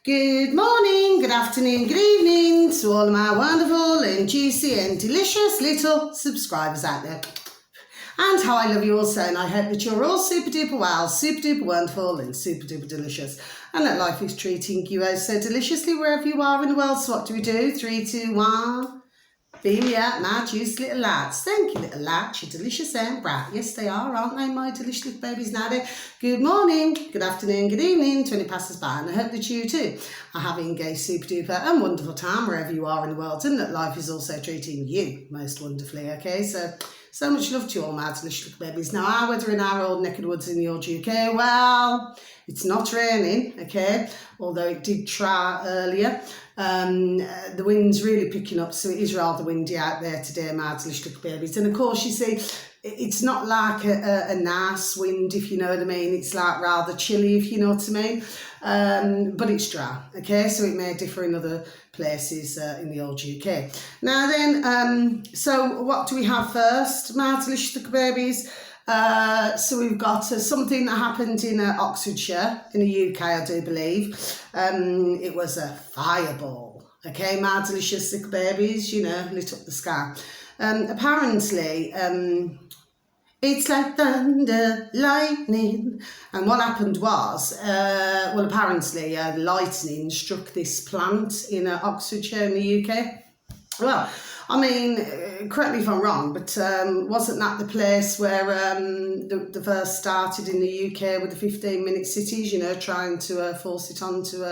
Good morning, good afternoon, good evening to all of my wonderful and juicy and delicious little subscribers out there. And how I love you all so, and I hope that you're all super duper well, super duper wonderful and super duper delicious. And that life is treating you oh so deliciously wherever you are in the world. So what do we do? 3, 2, 1. Beam me up, my juicy little lads. Thank you, little lads. You're delicious and bright. Yes, they are, aren't they, my delicious little babies Natter? Good morning, good afternoon, good evening to any passers by. And I hope that you too are having a super duper and wonderful time wherever you are in the world, and that life is also treating you most wonderfully, okay? So much love to you all, my delicious little babies. Now, our weather in our old neck of the woods in the old UK, well, it's not raining, okay? Although it did try earlier. The wind's really picking up, so it is rather windy out there today, my delicious little babies. And of course, you see, it's not like a nice wind, if you know what I mean. It's like rather chilly, if you know what I mean. But it's dry, okay? So it may differ in other places in the old UK. Now then, so what do we have first, my delicious little babies? So we've got something that happened in Oxfordshire in the UK, I do believe. It was a fireball, okay, my delicious little babies, you know, lit up the sky. Apparently, it's like thunder, lightning, and what happened was, well, apparently lightning struck this plant in Oxfordshire in the UK. Well, I mean, correct me if I'm wrong, but wasn't that the place where the first started in the UK with the 15-minute cities, you know, trying to force it onto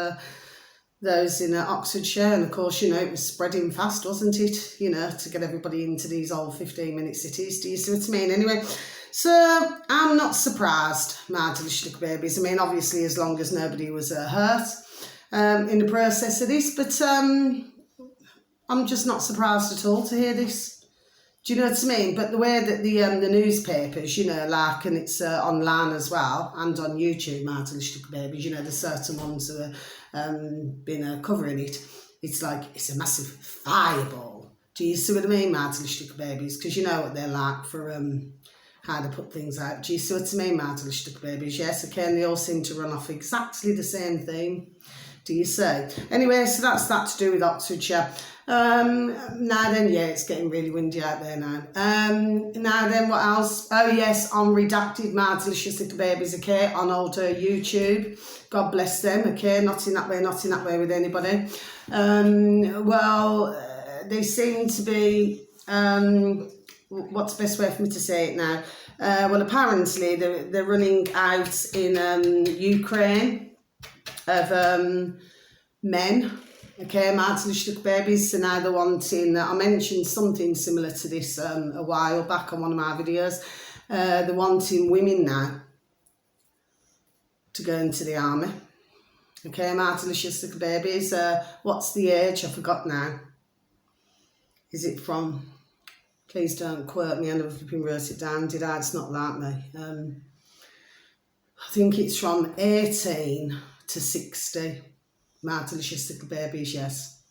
those in Oxfordshire? And of course, you know, it was spreading fast, wasn't it? You know, to get everybody into these old 15-minute cities. Do you see what I mean? Anyway, so I'm not surprised, my delicious little babies. I mean, obviously, as long as nobody was hurt in the process of this, but I'm just not surprised at all to hear this. Do you know what I mean? But the way that the newspapers, you know, like, and it's online as well, and on YouTube, my delicious little babies, you know, there's certain ones who have been covering it. It's like, it's a massive fireball. Do you see what I mean, my delicious little babies? Because you know what they're like for how to put things out. Do you see what I mean, my delicious little babies? Yes, okay, and they all seem to run off exactly the same theme. Do you say? Anyway, so that's that to do with Oxfordshire. Now then, yeah, it's getting really windy out there now. Now then, what else? Oh yes, on Redacted, my delicious little babies, okay, on old YouTube. God bless them, okay, not in that way with anybody. Well, they seem to be, what's the best way for me to say it now? Well, apparently they're running out in Ukraine of men, okay, my delicious little babies. So now they're wanting, I mentioned something similar to this a while back on one of my videos. They're wanting women now to go into the army, okay, my delicious little babies. What's the age? I forgot now. Is it from, please don't quote me, I never flipping wrote it down, did I? It's not like me. I think it's from 18 to 60, my delicious little babies, yes.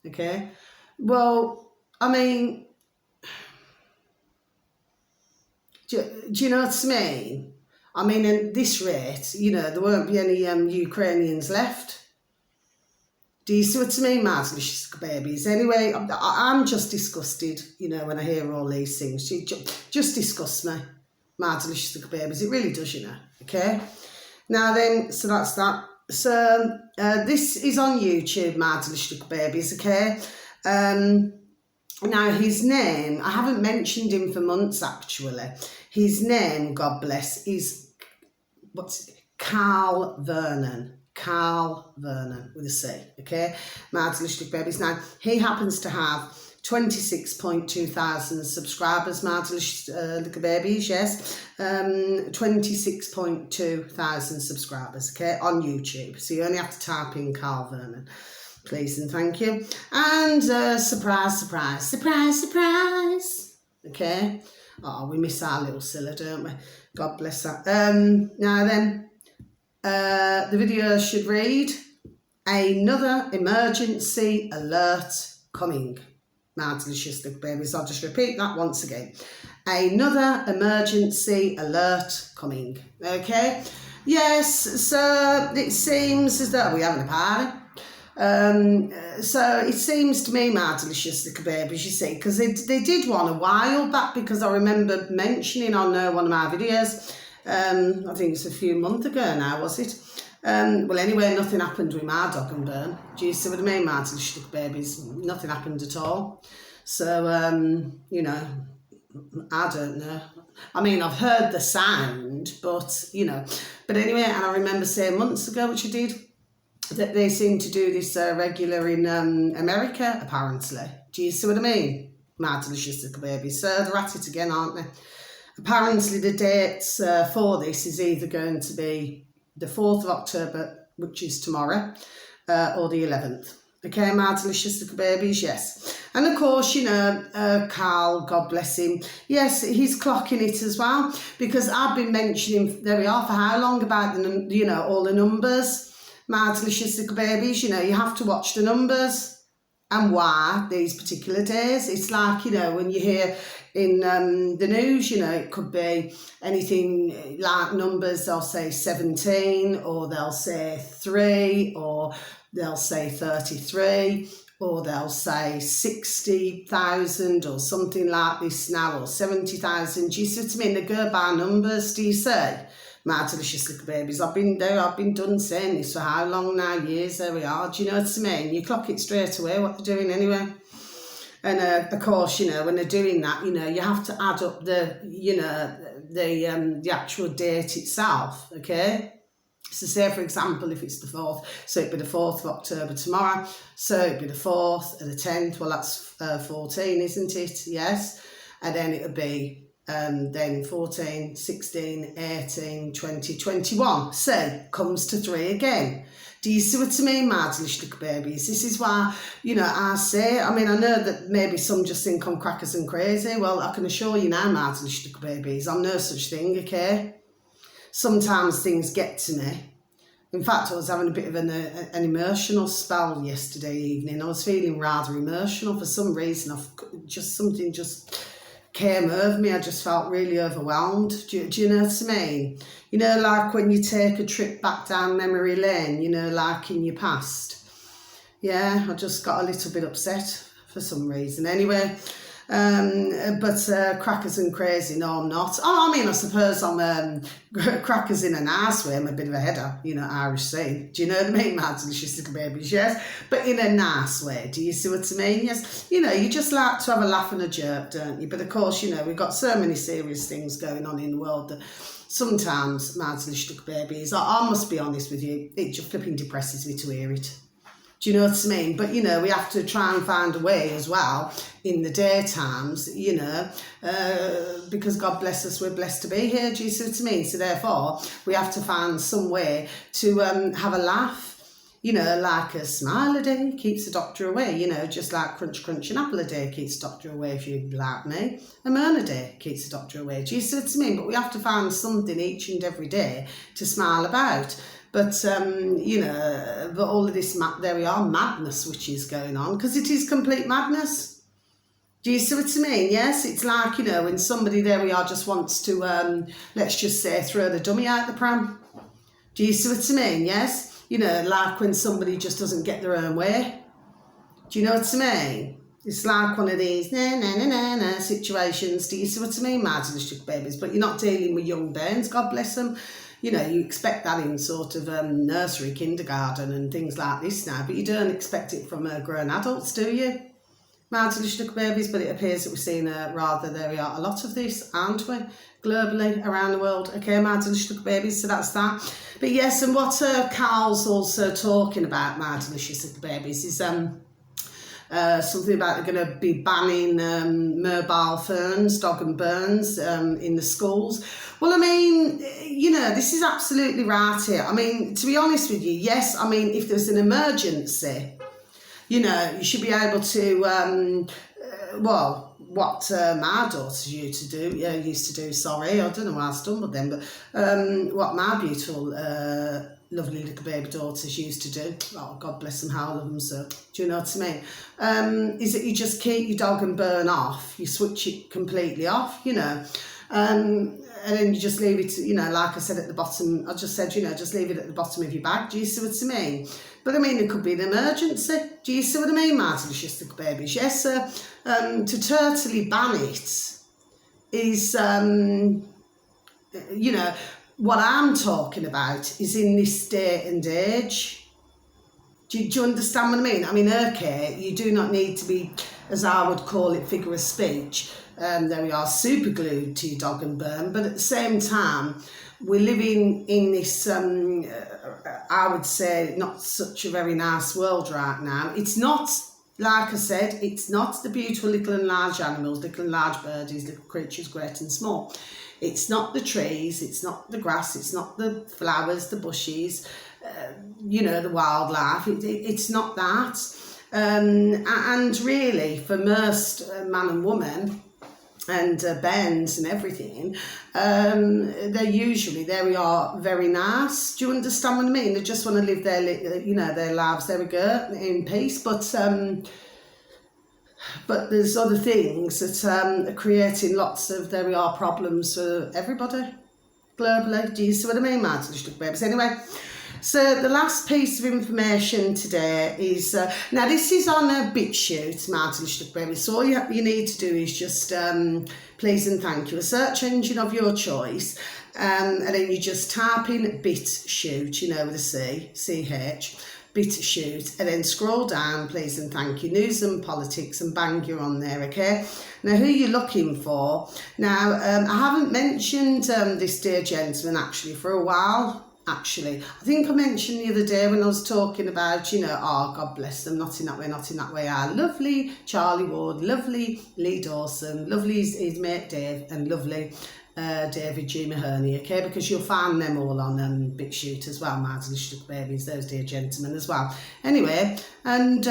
Okay? Well, I mean, do you know what I mean? I mean, at this rate, you know, there won't be any Ukrainians left. Do you see what I mean, my delicious little babies? Anyway, I'm just disgusted, you know, when I hear all these things. It just disgusts me, my delicious little babies. It really does, you know, okay? Now then, so that's that. So this is on YouTube, my delicious little babies, okay? Now his name, I haven't mentioned him for months actually. His name, God bless, is, what's it? Carl Vernon with a C, okay? My delicious little babies. Now, he happens to have 26.2 thousand subscribers, my delicious little babies, yes. 26.2 thousand subscribers, okay, on YouTube. So you only have to type in Carl Vernon, please and thank you. And surprise, surprise, surprise, surprise, okay. Oh, we miss our little Scylla, don't we? God bless her. Now then, the video should read, another emergency alert coming. My delicious little babies, I'll just repeat that once again. Another emergency alert coming, okay? Yes, so it seems as though we're having a party. So it seems to me, my delicious little babies, you see, because they did one a while back, because I remember mentioning on one of my videos, I think it's a few months ago now, was it? Well, anyway, nothing happened with my dog and Burn. Do you see what I mean, my delicious little babies? Nothing happened at all. So, you know, I don't know. I mean, I've heard the sound, but, you know. But anyway, and I remember saying months ago, which I did, that they seem to do this regular in America, apparently. Do you see what I mean? My delicious little babies. So they're at it again, aren't they? Apparently the dates for this is either going to be the 4th of October, which is tomorrow, or the 11th. Okay, my delicious little babies, yes. And of course, you know, Carl, God bless him, yes, he's clocking it as well, because I've been mentioning, there we are, for how long, about, the, you know, all the numbers. My delicious little babies, you know, you have to watch the numbers and why these particular days. It's like, you know, when you hear in the news, you know, it could be anything like numbers, they'll say 17, or they'll say 3, or they'll say 33, or they'll say 60,000 or something like this now, or 70,000. Do you see what I mean? They go by numbers, do you say? My delicious little babies, I've been done saying this for how long now? Years, there we are. Do you know what I mean? You clock it straight away what they're doing anyway. And of course, you know, when they're doing that, you know, you have to add up the, you know, the actual date itself, okay? So say, for example, if it's the 4th, so it'd be the 4th of October tomorrow, so it'd be the 4th and the 10th, well, that's 14, isn't it? Yes. And then it would be then 14, 16, 18, 20, 21. So, comes to 3 again. Do you see what I mean, my little babies? This is why, you know, I say, I mean, I know that maybe some just think I'm crackers and crazy. Well, I can assure you now, my little babies, I'm no such thing, okay? Sometimes things get to me. In fact, I was having a bit of an emotional spell yesterday evening. I was feeling rather emotional for some reason. Something just came over me. I just felt really overwhelmed. Do you know what I mean? You know, like when you take a trip back down memory lane, you know, like in your past. Yeah, I just got a little bit upset for some reason. Anyway, but crackers and crazy, no, I'm not. Oh, I mean, I suppose I'm crackers in a nice way. I'm a bit of a header, you know, Irish saying. Do you know what I mean, my delicious little babies? Yes, but in a nice way. Do you see what I mean? Yes, you know, you just like to have a laugh and a jerk, don't you? But of course, you know, we've got so many serious things going on in the world that sometimes, my delicious little babies, I must be honest with you, it just flipping depresses me to hear it. Do you know what I mean? But, you know, we have to try and find a way as well in the daytimes, you know, because God bless us, we're blessed to be here. Do you see what I mean? So therefore, we have to find some way to have a laugh. You know, like a smile a day keeps the doctor away, you know, just like crunch, crunch, an apple a day keeps the doctor away, if you like me. A moan a day keeps the doctor away. Do you see what I mean? But we have to find something each and every day to smile about. But, you know, but all of this, there we are, madness which is going on, because it is complete madness. Do you see what I mean? Yes, it's like, you know, when somebody, there we are, just wants to, let's just say, throw the dummy out the pram. Do you see what I mean? Yes? You know, like when somebody just doesn't get their own way. Do you know what I mean? It's like one of these na situations. Do you see what I mean, my delicious babies? But you're not dealing with young bairns, God bless them. You know, you expect that in sort of nursery, kindergarten and things like this now, but you don't expect it from grown adults, do you? My delicious babies, but it appears that we're seeing rather, there we are, a lot of this, aren't we? Globally, around the world. Okay, my delicious babies, so that's that. But yes, and what Carl's also talking about, my delicious little babies, is something about they're going to be banning mobile phones, dog and burns in the schools. Well, I mean, you know, this is absolutely right here. I mean, to be honest with you, yes, I mean, if there's an emergency, you know, you should be able to, well, what my daughters used to do, sorry, I don't know why I stumbled then, but what my beautiful, lovely little baby daughters used to do, oh, God bless them, how I love them so, do you know what I mean, is that you just keep your dog and burn off, you switch it completely off, you know. And then you just leave it, like I said at the bottom, I just said, just leave it at the bottom of your bag. Do you see what I mean? But I mean, it could be an emergency. Do you see what I mean, my delicious little babies? Yes, sir. To totally ban it is, what I'm talking about is in this day and age. Do you understand what I mean? I mean, okay, you do not need to be, as I would call it, figure of speech. There we are, super glued to your dog and bone. But at the same time, we're living in this, I would say, not such a very nice world right now. It's not, like I said, it's not the beautiful little and large animals, little and large birdies, little creatures, great and small. It's not the trees, it's not the grass, it's not the flowers, the bushes, the wildlife. It's not that. And really, for most man and woman, and bends and everything, they're usually, there we are, very nice. Do you understand what I mean? They just want to live their, their lives, there we go, in peace. But there's other things that are creating lots of, there we are, problems for everybody globally. Do you see what I mean, my little babies? Anyway, so the last piece of information today is, now this is on a BitChute, my little babies. So all you need to do is just, please and thank you, a search engine of your choice, and then you just type in BitChute, with a C, C-H, BitChute, and then scroll down, please and thank you, news and politics, and bang, you're on there, okay? Now, who you're looking for, now, I haven't mentioned this dear gentleman actually for a while. Actually, I think I mentioned the other day when I was talking about, oh, God bless them, not in that way, our lovely Charlie Ward, lovely Lee Dawson, lovely his mate Dave, and lovely David G. Mahoney, okay, because you'll find them all on BitChute as well, my little babies, those dear gentlemen as well. Anyway, and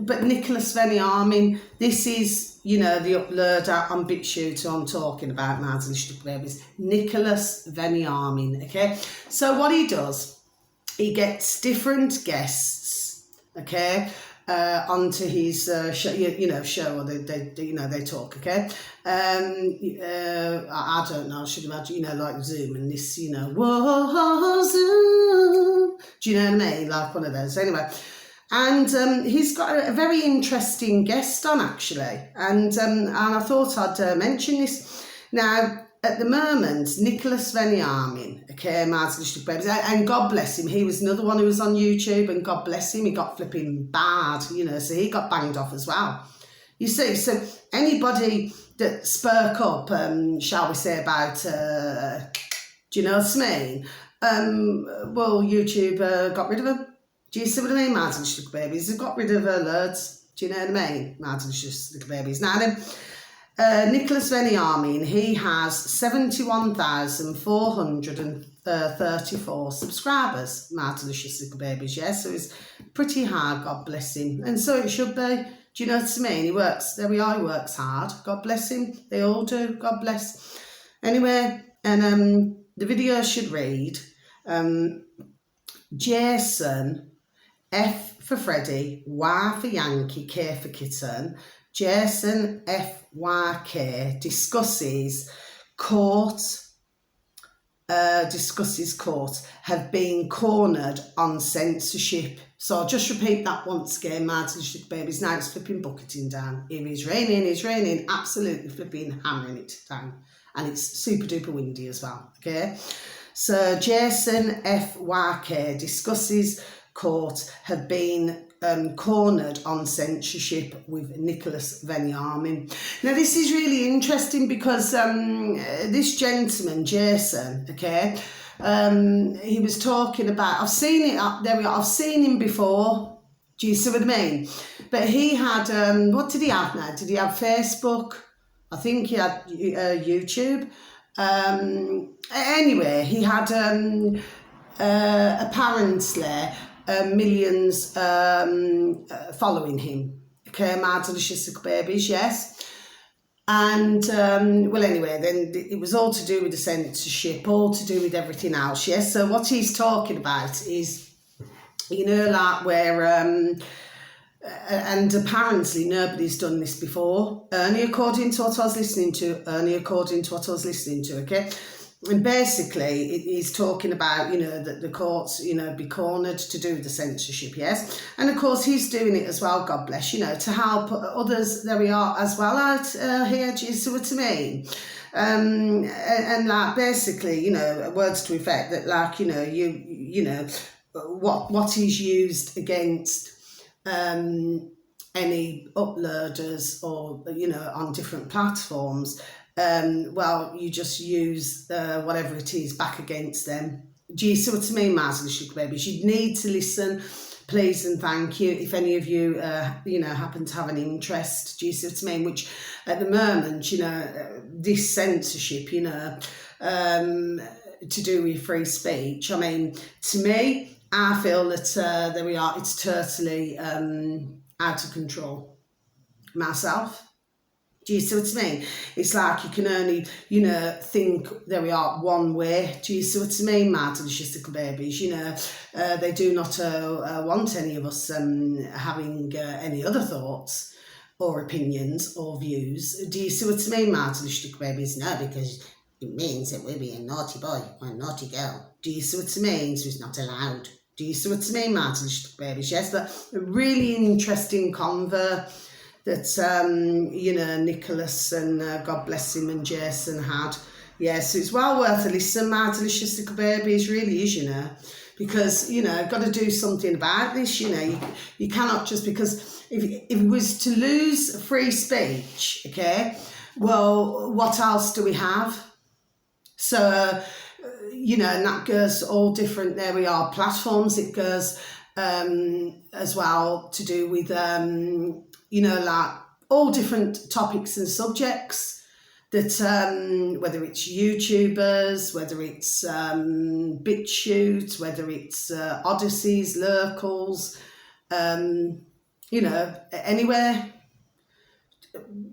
but Nicholas Venny Armin, this is, the upload on BitChute I'm talking about, my little babies, Nicholas Venny Armin, okay. So what he does, he gets different guests, okay, onto his show, show, or they talk, okay. I don't know, I should imagine, like Zoom and this, whoa, Zoom, do you know what I mean, like one of those, anyway. And he's got a very interesting guest on, actually, and I thought I'd mention this. Now, at the moment, Nicholas Venny Armin, okay, my little babies, and God bless him, he was another one who was on YouTube, and God bless him, he got flipping bad, so he got banged off as well. You see, so anybody that spoke up, shall we say, about, do you know what I mean? Well, YouTube got rid of him. Do you see what I mean, my little babies? They've got rid of alerts. Do you know what I mean, my little babies? Now then, Nicholas Venny Armin, he has 71,434 subscribers, my delicious little babies, so it's pretty hard, God bless him, and so it should be. Do you know what I mean? He works, there we are, he works hard, God bless him, they all do, God bless. Anyway, and the video should read, Jason, F for Freddy, Y for Yankee, K for Kitten, Jason FYK discusses court have been cornered on censorship. So I'll just repeat that once again, my little babies. Now it's flipping bucketing down. It is raining, absolutely flipping hammering it down. And it's super duper windy as well, okay? So Jason FYK discusses court have been cornered on censorship with Nicholas Venny Armin. Now this is really interesting because this gentleman, Jason, okay, he was talking about, I've seen it up there, I've seen him before, do you see what I mean? But he had, what did he have now? Did he have Facebook? I think he had YouTube. Anyway, he had apparently millions following him, okay, my delicious babies, yes. And well, anyway, then it was all to do with the censorship, all to do with everything else, yes. So what he's talking about is, like where and apparently nobody's done this before, only according to what I was listening to, okay? And basically, he's talking about, that the courts, be cornered to do the censorship, yes? And of course, he's doing it as well, God bless, to help others, there we are, as well out here, do you see what I mean? And like, basically, words to effect that, like, what is used against any uploaders or, on different platforms, well, you just use whatever it is back against them. Do you see what I mean, Mars and Sugar Babies? You need to listen, please and thank you, if any of you, happen to have an interest. Do you see what I mean? Which, at the moment, this censorship, to do with free speech, I mean, to me, I feel that, there we are, it's totally out of control. Myself. Do you see what I mean? It's like you can only, think, there we are, one way. Do you see what I mean, my delicious little babies? They do not want any of us having any other thoughts or opinions or views. Do you see what I mean, my delicious little babies? No, because it means that we're being a naughty boy or a naughty girl. Do you see what I mean? So it's not allowed. Do you see what I mean, my delicious little babies? Yes, but a really interesting convo that, Nicholas and God bless him and Jason had. Yes, it's well worth a listen, my delicious little babies, really is, because, got to do something about this, you cannot just, because if it was to lose free speech, okay, well, what else do we have? So, and that goes all different, there we are, platforms, it goes as well to do with, like all different topics and subjects that, whether it's YouTubers, whether it's BitChute, whether it's Odysseys, Lurkles, anywhere,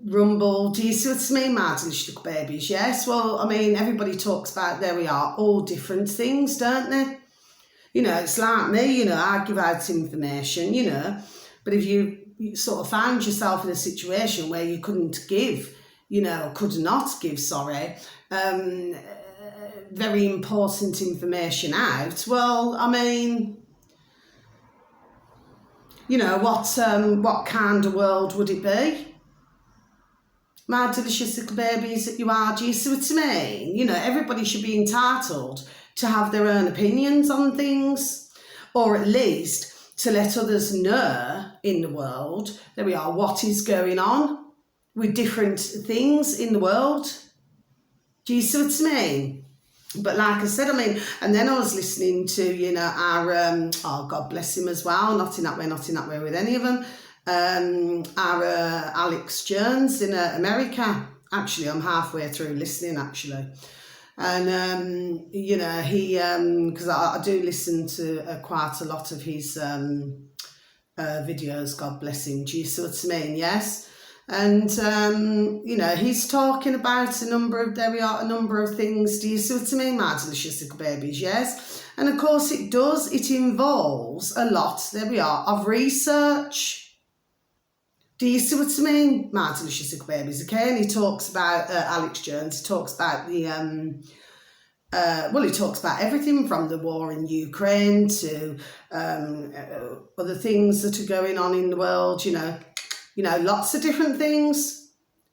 Rumble, do you see what I mean, Martin Stuck Babies? Yes, well, I mean, everybody talks about, there we are, all different things, don't they? It's like me, I give out information, but if you sort of found yourself in a situation where you couldn't give, could not give, very important information out, well, I mean, what kind of world would it be? My delicious little babies that you are, do you see what I mean? Everybody should be entitled to have their own opinions on things, or at least to let others know in the world, there we are, what is going on with different things in the world. Do you see what I mean? But like I said, I mean, and then I was listening to, our, God bless him as well, not in that way with any of them, our Alex Jones in America. Actually, I'm halfway through listening, actually. And, he, because I do listen to quite a lot of his videos, God bless him, do you see what I mean? Yes. And, he's talking about a number of things, do you see what I mean, my delicious little babies? Yes. And of course it involves a lot, there we are, of research. Do you see what I mean, my delicious little babies? Okay, and he talks about Alex Jones. He talks about the he talks about everything from the war in Ukraine to other things that are going on in the world. Lots of different things.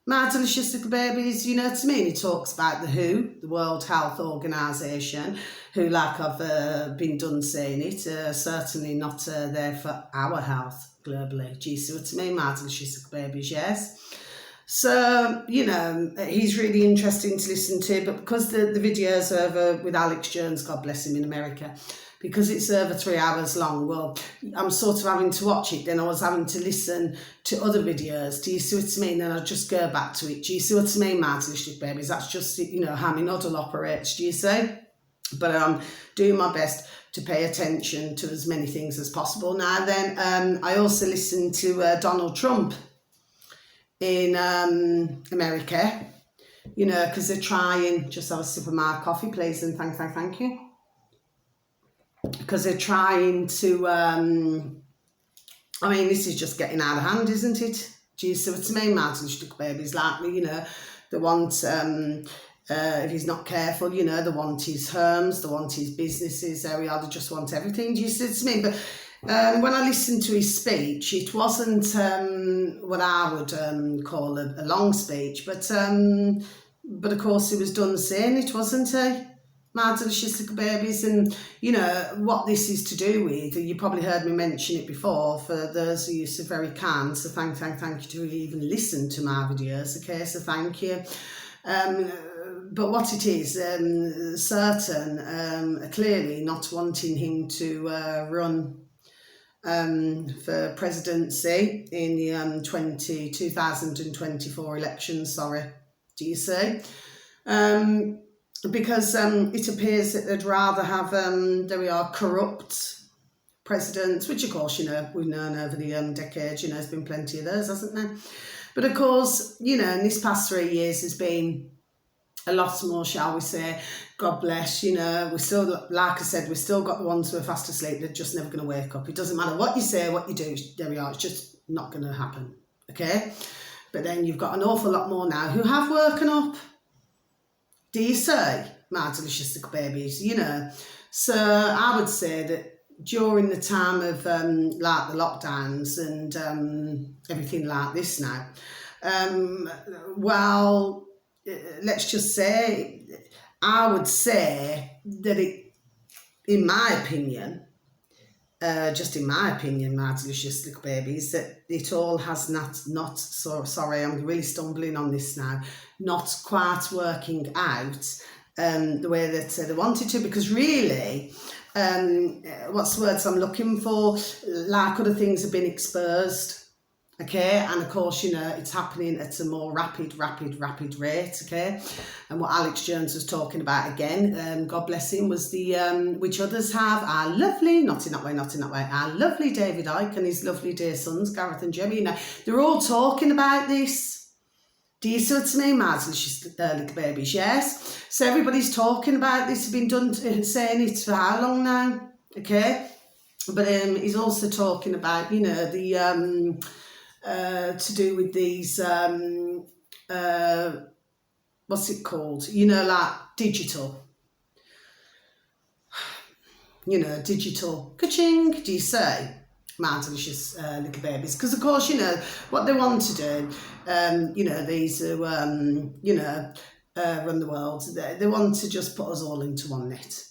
My delicious little babies, you know what I mean? He talks about the WHO, the World Health Organization, who, like I've been done saying it, certainly not there for our health globally. Do you see what I mean, my delicious little babies? Yes. So, he's really interesting to listen to, but because the video's over with Alex Jones, God bless him, in America, because it's over 3 hours long, well, I'm sort of having to watch it, then I was having to listen to other videos, do you see what I mean? Then I just go back to it, do you see what I mean, my delicious babies? That's just, how my noddle operates, do you see? But I'm doing my best to pay attention to as many things as possible. Now then, I also listened to Donald Trump in America, because they're trying, just have a sip of my coffee, please, and thank you. Because they're trying to I mean, this is just getting out of hand, isn't it? Do you see what I mean? Mad little babies like me, you know, they want, if he's not careful, you know, they want his homes, they want his businesses, there we are, they just want everything. Do you see what I mean? But when I listened to his speech, it wasn't what I would call a long speech, but of course he was done saying it, wasn't he? My delicious little babies. And you know what this is to do with, you probably heard me mention it before, for those of you so very kind, so thank you to even listen to my videos, okay, so thank you. But what it is, certain are clearly not wanting him to run for presidency in the 2024 elections, sorry, do you see? Because it appears that they'd rather have, there we are, corrupt presidents, which of course, you know, we've known over the decades, you know, there's been plenty of those, hasn't there? But of course, you know, in this past 3 years there's been a lot more, shall we say, God bless, you know, we still, like I said, we've still got the ones who are fast asleep, they're just never going to wake up. It doesn't matter what you say, what you do, there we are, it's just not going to happen, okay? But then you've got an awful lot more now who have woken up. Do you say, my delicious little babies, you know? So I would say that during the time of like the lockdowns and everything like this now, well, let's just say, I would say that it, in my opinion, just in my opinion, my delicious little babies, that it all has not so sorry, I'm really stumbling on this now, not quite working out the way that they wanted to, because really, what's the words I'm looking for, like other things have been exposed, okay, and of course, you know, it's happening at a more rapid rate, okay, and what Alex Jones was talking about again, God bless him, was the, which others have, our lovely, not in that way, our lovely David Icke and his lovely dear sons, Gareth and Jeremy, you know, they're all talking about this. Do you see what I mean, Mads? Little babies, yes. So everybody's talking about this, been done, saying it for how long now, okay, but he's also talking about, you know, the, to do with these, what's it called? You know, like digital. You know, digital. Ka-ching, do you say? My delicious little babies. Because, of course, you know, what they want to do, you know, these who, you know, run the world, they want to just put us all into one net.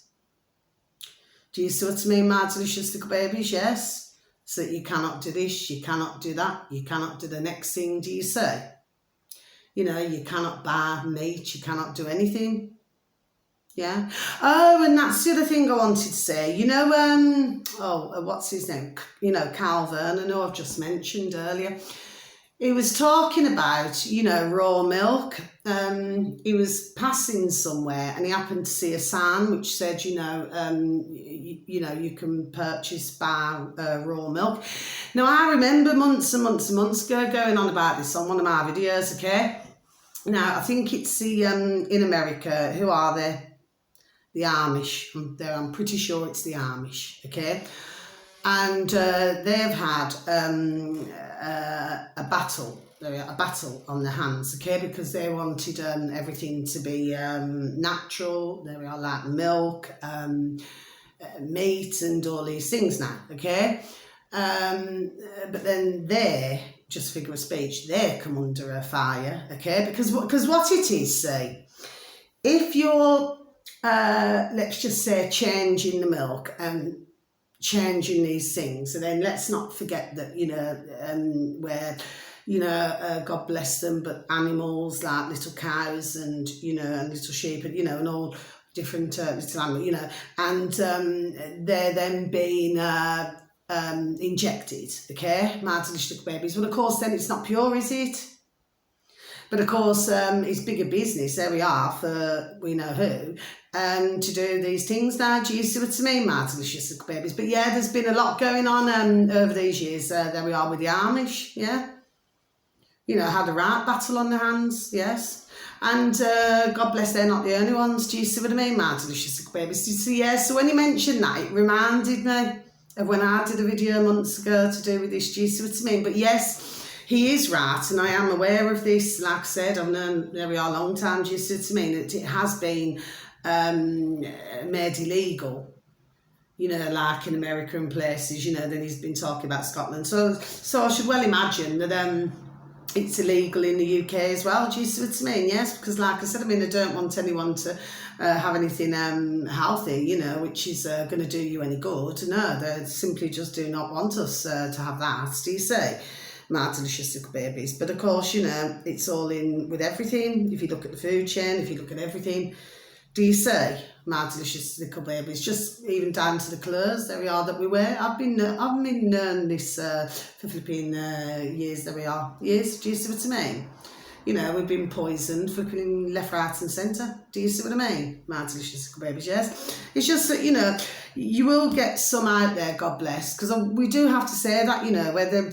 Do you see what I mean, my delicious little babies? Yes. So that you cannot do this, you cannot do that, you cannot do the next thing, do you say? You know, you cannot buy meat, you cannot do anything. Yeah. Oh, and that's the other thing I wanted to say. You know, what's his name? You know, Carl Vernon, who I've just mentioned earlier. He was talking about, you know, raw milk. He was passing somewhere and he happened to see a sign which said, you know, you can purchase by raw milk. Now, I remember months and months ago going on about this on one of my videos, okay? Now, I think it's the, in America, who are they? The Amish. I'm pretty sure it's the Amish, okay? And they've had a battle on their hands, okay, because they wanted everything to be natural. There we are, like milk, meat, and all these things now, okay. But then they, just figure of speech, they come under a fire, okay, because what it is, say, if you're let's just say changing the milk and changing these things, and then let's not forget that, you know, where, you know, God bless them, but animals like little cows and, you know, and little sheep and, you know, and all different little animals, you know, and they're then being injected, okay, my delicious babies. Well, of course, then it's not pure, is it? But of course, it's bigger business, there we are, for we know who, to do these things now. Do you see what I mean, my delicious little babies? But yeah, there's been a lot going on over these years. There we are with the Amish, yeah. You know, had a right battle on their hands, yes. And God bless, they're not the only ones. Do you see what I mean, my delicious little babies? Do you see, yeah, so when you mentioned that, it reminded me of when I did a video months ago to do with this. Do you see what I mean? But yes, he is right, and I am aware of this. Like I said, I've known there we are a long time. Do you see what I mean? It has been made illegal, you know, like in America and places, you know. Then he's been talking about Scotland. So I should well imagine that it's illegal in the UK as well. Do you see what I mean? Yes, because like I said, I mean, I don't want anyone to have anything healthy, you know, which is going to do you any good. No, they simply just do not want us to have that. Do you see? My delicious little babies. But of course, you know, it's all in with everything. If you look at the food chain, if you look at everything, do you see? My delicious little babies, just even down to the clothes, there we are, that we wear. I've been known this for flipping years, there we are. Years, do you see what I mean? You know, we've been poisoned, flipping left, right and centre. Do you see what I mean? My delicious little babies, yes. It's just that, you know, you will get some out there, God bless, because we do have to say that, you know, whether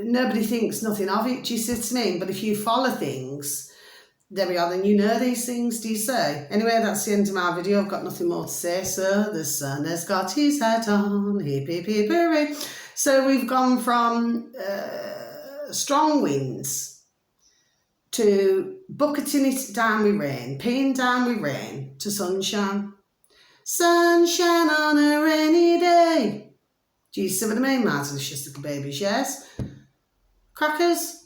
nobody thinks nothing of it, do you see what I mean? But if you follow things, there we are, then you know these things, do you say? Anyway, that's the end of my video. I've got nothing more to say. So the sun has got his hat on, hip hip hip hooray. So we've gone from strong winds to bucketing it down with rain, peeing down with rain, to sunshine. Sunshine on a rainy day. Do you see what I mean, my delicious little babies, yes? Crackers?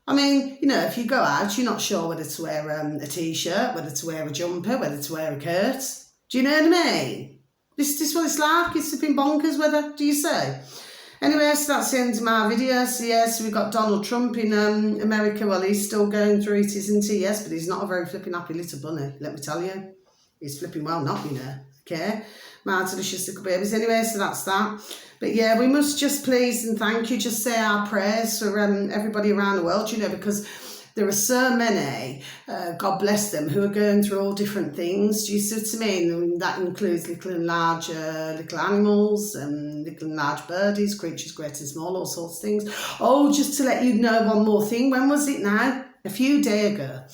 I mean, you know, if you go out, you're not sure whether to wear a t-shirt, whether to wear a jumper, whether to wear a coat. Do you know what I mean? This is what it's like. It's flipping bonkers weather, do you say? Anyway, so that's the end of my video. So yes, we've got Donald Trump in America. Well, he's still going through it, isn't he? Yes, but he's not a very flipping happy little bunny, let me tell you. He's flipping well not, you know. Okay? My delicious little babies. Anyway, so that's that. But yeah, we must just please and thank you, just say our prayers for everybody around the world, you know, because there are so many, God bless them, who are going through all different things. Do you see what I mean? And that includes little and large little animals, little and large birdies, creatures great and small, all sorts of things. Oh, just to let you know one more thing. When was it now? A few days ago,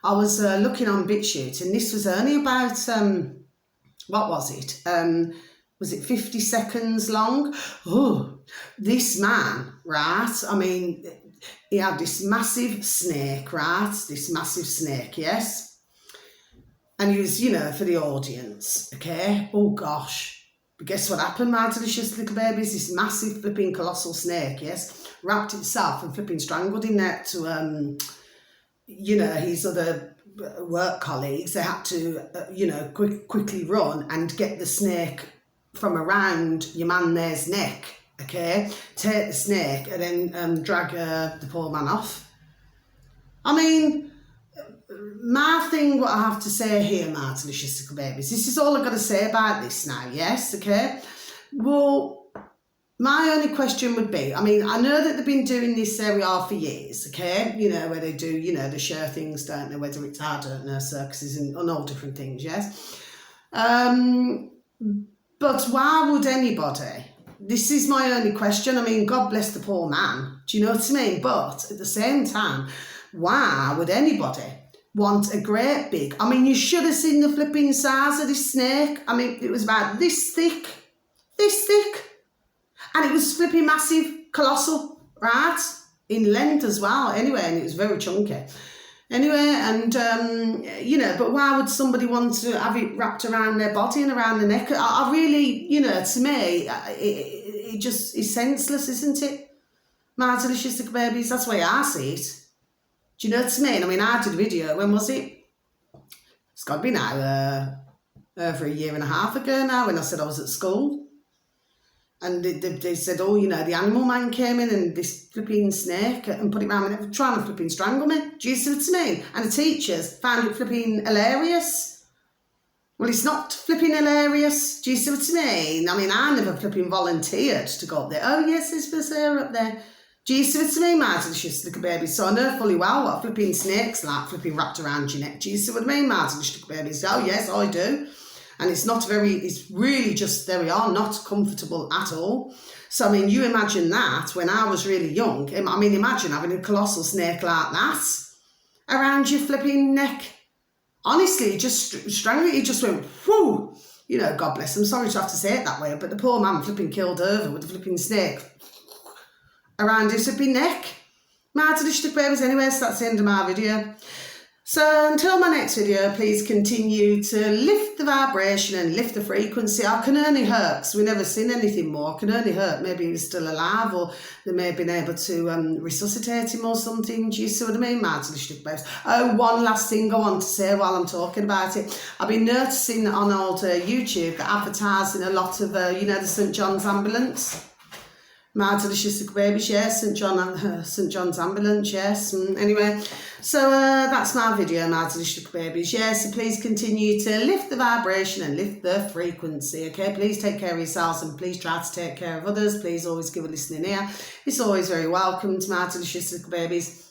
I was looking on BitChute, and this was only about, what was it? Was it 50 seconds long? Oh, this man, right? I mean, he had this massive snake, right? This massive snake, yes? And he was, you know, for the audience, okay? Oh, gosh. But guess what happened, my delicious little babies? This massive flipping colossal snake, yes? Wrapped itself and flipping strangled in there to, you know, his other work colleagues. They had to, you know, quickly run and get the snake from around your man there's neck, okay? Take the snake and then drag the poor man off. I mean, my thing, what I have to say here, my delicious little babies, this is all I've got to say about this now, yes, okay? Well, my only question would be, I mean, I know that they've been doing this area for years, okay? You know, where they do, you know, they share things, don't they? Whether it's, I don't know, circuses and all different things, yes? But why would anybody, this is my only question, I mean, God bless the poor man, do you know what I mean? But at the same time, why would anybody want a great big, I mean, you should have seen the flipping size of this snake. I mean, it was about this thick, and it was flipping massive, colossal, right? In length as well, anyway, and it was very chunky. Anyway, and, you know, but why would somebody want to have it wrapped around their body and around the neck? I really, you know, to me, it just is senseless, isn't it? My delicious little babies, that's the way I see it. Do you know what I mean? I mean, I did a video, when was it? It's got to be now, over a year and a half ago now, when I said I was at school. And they said, oh, you know, the animal man came in and this flipping snake and put it around my neck, trying to flipping strangle me. Do you see what I mean? And the teachers found it flipping hilarious. Well, it's not flipping hilarious. Do you see what I mean? I mean, I never flipping volunteered to go up there. Oh, yes, there's this there up there. Do you see what I mean, my delicious little baby? So I know fully well what flipping snakes like flipping wrapped around your neck. Do you see what I mean, my delicious little babies? Oh, yes, I do. And it's not very, it's really just, there we are, not comfortable at all. So, I mean, you imagine that when I was really young. I mean, imagine having a colossal snake like that around your flipping neck. Honestly, it just strangled, it just went, whoo. you know, God bless them, sorry to have to say it that way, but the poor man flipping killed over with the flipping snake around his flipping neck. My delicious babies anyway, so that's the end of my video. So until my next video, please continue to lift the vibration and lift the frequency. I can only hurt because we've never seen anything more. I can only hurt. Maybe he's still alive, or they may have been able to resuscitate him or something. Do you see what I mean, my delicious babes? Oh, one last thing I want to say while I'm talking about it. I've been noticing on old YouTube that advertising a lot of, you know, the St John's ambulance. My delicious babies, yes, St John's ambulance, yes. Anyway, so that's my video, my delicious babies, yes. So please continue to lift the vibration and lift the frequency, okay? Please take care of yourselves and please try to take care of others. Please always give a listening ear. It's always very welcome to my delicious little babies.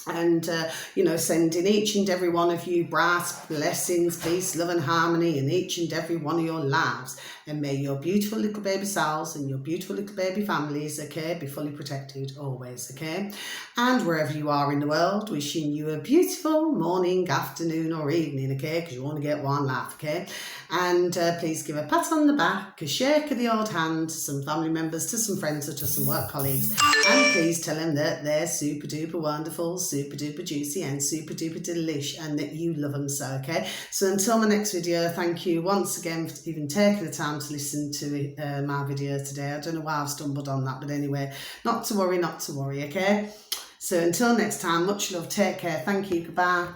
And, you know, sending each and every one of you bright blessings, peace, love and harmony in each and every one of your lives. And may your beautiful little baby selves and your beautiful little baby families, okay, be fully protected always, okay? And wherever you are in the world, wishing you a beautiful morning, afternoon or evening, okay, because you want to get one life, okay? And please give a pat on the back, a shake of the old hand to some family members, to some friends or to some work colleagues. And please tell them that they're super duper wonderful, super duper juicy and super duper delish, and that you love them so, okay? So until my next video, thank you once again for even taking the time to listen to my video today. I don't know why I've stumbled on that, but anyway, not to worry, okay? So until next time, much love, take care, thank you, goodbye.